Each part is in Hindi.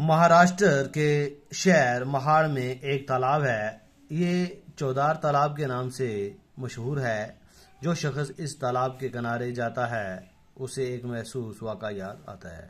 महाराष्ट्र के शहर महाड़ में एक तालाब है। ये चौदार तालाब के नाम से मशहूर है। जो शख्स इस तालाब के किनारे जाता है उसे एक महसूस वाक़ा याद आता है।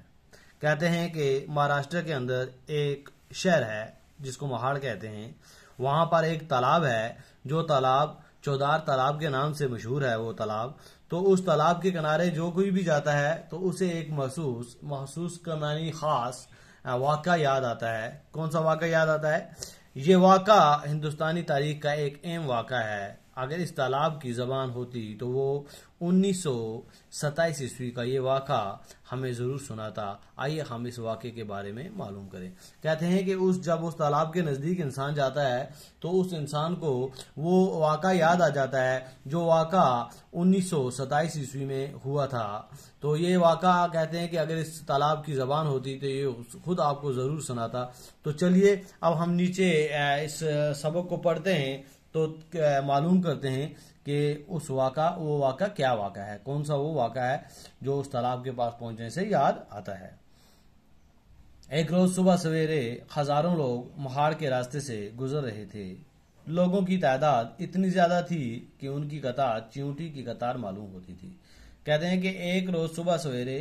कहते हैं कि महाराष्ट्र के अंदर एक शहर है जिसको महाड़ कहते हैं। वहाँ पर एक तालाब है, जो तालाब चौदार तालाब के नाम से मशहूर है। वो तालाब, तो उस तालाब के किनारे जो कोई भी जाता है तो उसे एक महसूस का मानी खास वाक़ा याद आता है। कौन सा वाक़ा याद आता है? ये वाक़ा हिंदुस्तानी तारीख का एक अहम वाक़ा है। अगर इस तालाब की ज़बान होती तो वो 1927 ईस्वी का ये वाक़ा हमें ज़रूर सुनाता। आइए हम इस वाक़े के बारे में मालूम करें। कहते हैं कि जब उस तालाब के नज़दीक इंसान जाता है तो उस इंसान को वो वाक़ा याद आ जाता है जो वाक़ा 1927 ईस्वी में हुआ था। तो ये वाक़ा कहते हैं कि अगर इस तालाब की ज़बान होती तो ये खुद आपको ज़रूर सुनाता। तो चलिए अब हम नीचे इस सबक को पढ़ते हैं तो मालूम करते हैं कि वो वाक़ा क्या वाक़ा है, कौन सा वो वाक़ा है जो उस तालाब के पास पहुंचने से याद आता है। एक रोज सुबह सवेरे हजारों लोग महाड़ के रास्ते से गुजर रहे थे। लोगों की तादाद इतनी ज्यादा थी कि उनकी कतार चींटी की कतार मालूम होती थी। कहते हैं कि एक रोज सुबह सवेरे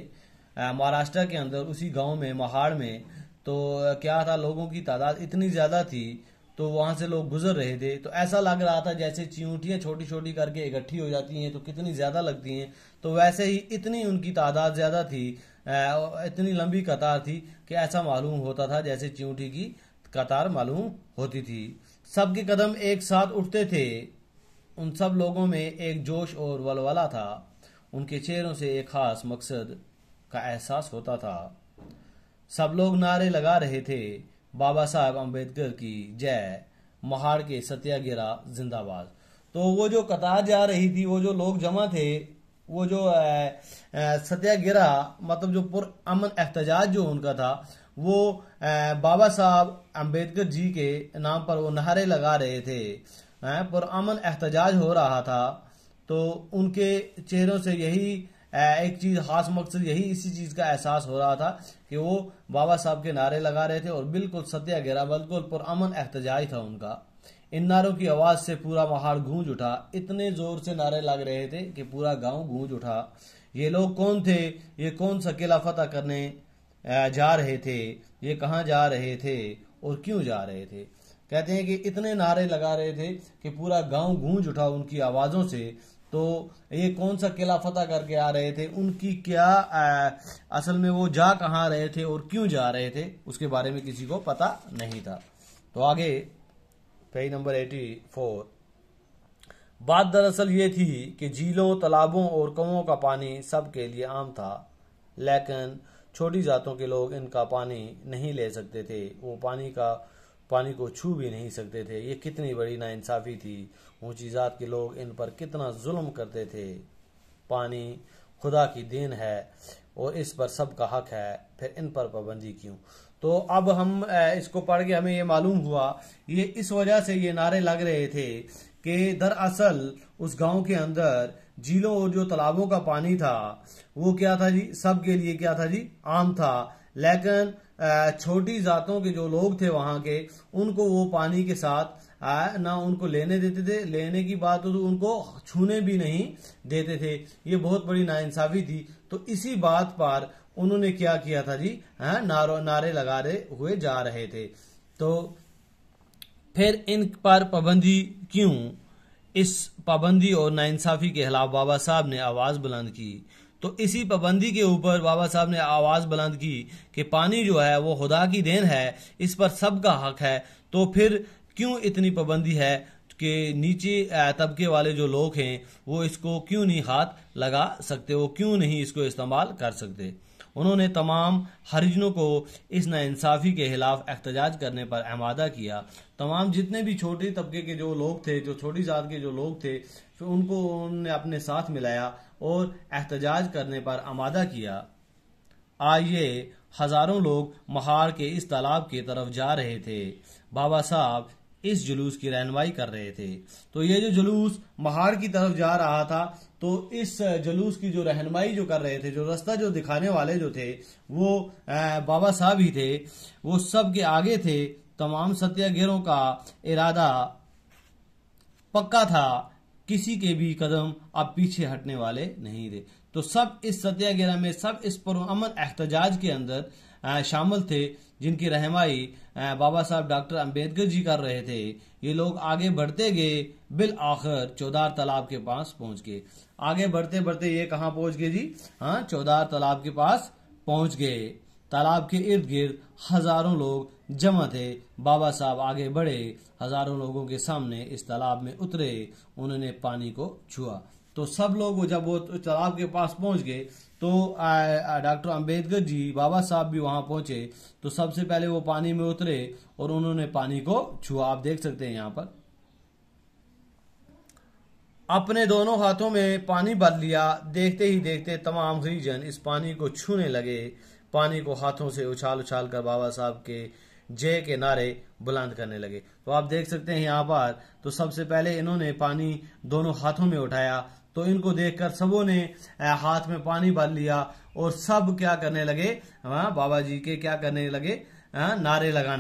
महाराष्ट्र के अंदर उसी गांव में महाड़ में तो क्या था, लोगों की तादाद इतनी ज्यादा थी तो वहां से लोग गुजर रहे थे। तो ऐसा लग रहा था जैसे चींटियां छोटी छोटी करके इकट्ठी हो जाती हैं तो कितनी ज्यादा लगती हैं, तो वैसे ही इतनी उनकी तादाद ज्यादा थी, इतनी लंबी कतार थी कि ऐसा मालूम होता था जैसे चींटी की कतार मालूम होती थी। सबके कदम एक साथ उठते थे। उन सब लोगों में एक जोश और वलवला था। उनके चेहरों से एक खास मकसद का एहसास होता था। सब लोग नारे लगा रहे थे, बाबा साहब अम्बेडकर की जय, महाड़ के सत्याग्रह जिंदाबाद। तो वो जो कतार जा रही थी, वो जो लोग जमा थे, वो जो सत्याग्रह मतलब जो पुरअमन एहतजाज जो उनका था, वो बाबा साहब अम्बेडकर जी के नाम पर वो नारे लगा रहे थे। पुरअमन एहतजाज हो रहा था। तो उनके चेहरों से यही एक चीज खास मकसद, यही इसी चीज का एहसास हो रहा था कि वो बाबा साहब के नारे लगा रहे थे और बिल्कुल सत्याग्रह, बिल्कुल पुरअमन एहतजाज था उनका। इन नारों की आवाज से पूरा महाड़ गूंज उठा। इतने जोर से नारे लग रहे थे कि पूरा गांव गूंज उठा। ये लोग कौन थे? ये कौन सा किला फतह करने जा रहे थे? ये कहाँ जा रहे थे और क्यों जा रहे थे? कहते हैं कि इतने नारे लगा रहे थे कि पूरा गांव गूंज उठा उनकी आवाजों से। तो ये कौन सा किला फतह करके आ रहे थे, उनकी क्या असल में वो जा कहाँ रहे थे और क्यों जा रहे थे, उसके बारे में किसी को पता नहीं था। तो आगे पेज नंबर 84। बात दरअसल ये थी कि झीलों, तालाबों और कुओं का पानी सबके लिए आम था, लेकिन छोटी जातों के लोग इनका पानी नहीं ले सकते थे। वो पानी को छू भी नहीं सकते थे। ये कितनी बड़ी नाइंसाफी थी। ऊंची जात के लोग इन पर कितना जुल्म करते थे। पानी खुदा की देन है और इस पर सबका हक है, फिर इन पर पाबंदी क्यों? तो अब हम इसको पढ़ के हमें ये मालूम हुआ, ये इस वजह से ये नारे लग रहे थे कि दरअसल उस गांव के अंदर झीलों और जो तालाबों का पानी था वो क्या था जी, सबके लिए क्या था जी, आम था। लेकिन छोटी जातों के जो लोग थे वहां के, उनको वो पानी के साथ ना उनको लेने देते थे, लेने की बात हो तो उनको छूने भी नहीं देते थे। ये बहुत बड़ी नाइंसाफी थी। तो इसी बात पर उन्होंने क्या किया था जी, नारे लगा हुए जा रहे थे। तो फिर इन पर पाबंदी क्यों? इस पाबंदी और नाइंसाफी के खिलाफ बाबा साहब ने आवाज बुलंद की। तो इसी पाबंदी के ऊपर बाबा साहब ने आवाज बुलंद की कि पानी जो है वो खुदा की देन है, इस पर सबका हक है। तो फिर क्यों इतनी पाबंदी है कि नीचे तबके वाले जो लोग हैं वो इसको क्यों नहीं हाथ लगा सकते, वो क्यों नहीं इसको इस्तेमाल कर सकते? उन्होंने तमाम हरिजनों को इस नाइंसाफी के खिलाफ एहतजाज करने पर आमादा किया। तमाम जितने भी छोटे तबके के जो लोग थे, जो छोटी जात के जो लोग थे, फिर उनको उन्होंने अपने साथ मिलाया और एहतजाज करने पर आमादा किया। आइए हजारों लोग महाड़ के इस तालाब की तरफ जा रहे थे। बाबा साहब इस जुलूस की रहनुमाई कर रहे थे। तो ये जो जुलूस महाड़ की तरफ जा रहा था तो इस जुलूस की जो रहनुमाई जो कर रहे थे, जो रास्ता जो दिखाने वाले जो थे, वो बाबा साहब ही थे। वो सब के आगे थे। तमाम सत्याग्रहों का इरादा पक्का था, किसी के भी कदम अब पीछे हटने वाले नहीं थे। तो सब इस सत्याग्रह में, सब इस पुरअमन एहतजाज के अंदर शामिल थे, जिनकी रहनुमाई बाबा साहब डॉक्टर अंबेडकर जी कर रहे थे। ये लोग आगे बढ़ते गए, बिल आखिर चौधार तालाब के पास पहुंच गए। आगे बढ़ते बढ़ते ये कहाँ पहुंच गए जी? हाँ, चौधार तालाब के पास पहुंच गए। तालाब के इर्द गिर्द हजारों लोग जमा थे। बाबा साहब आगे बढ़े, हजारों लोगों के सामने इस तालाब में उतरे, उन्होंने पानी को छुआ। तो सब लोग जब वो तालाब के पास पहुंच गए तो डॉक्टर अंबेडकर जी, बाबा साहब भी वहां पहुंचे। तो सबसे पहले वो पानी में उतरे और उन्होंने पानी को छुआ। आप देख सकते हैं यहाँ पर अपने दोनों हाथों में पानी भर लिया। देखते ही देखते तमाम हरिजन इस पानी को छूने लगे। पानी को हाथों से उछाल उछाल कर बाबा साहब के जय के नारे बुलंद करने लगे। तो आप देख सकते हैं यहाँ पर, तो सबसे पहले इन्होंने पानी दोनों हाथों में उठाया। तो इनको देखकर सबों ने हाथ में पानी भर लिया और सब क्या करने लगे? बाबा जी के क्या करने लगे? नारे लगाने।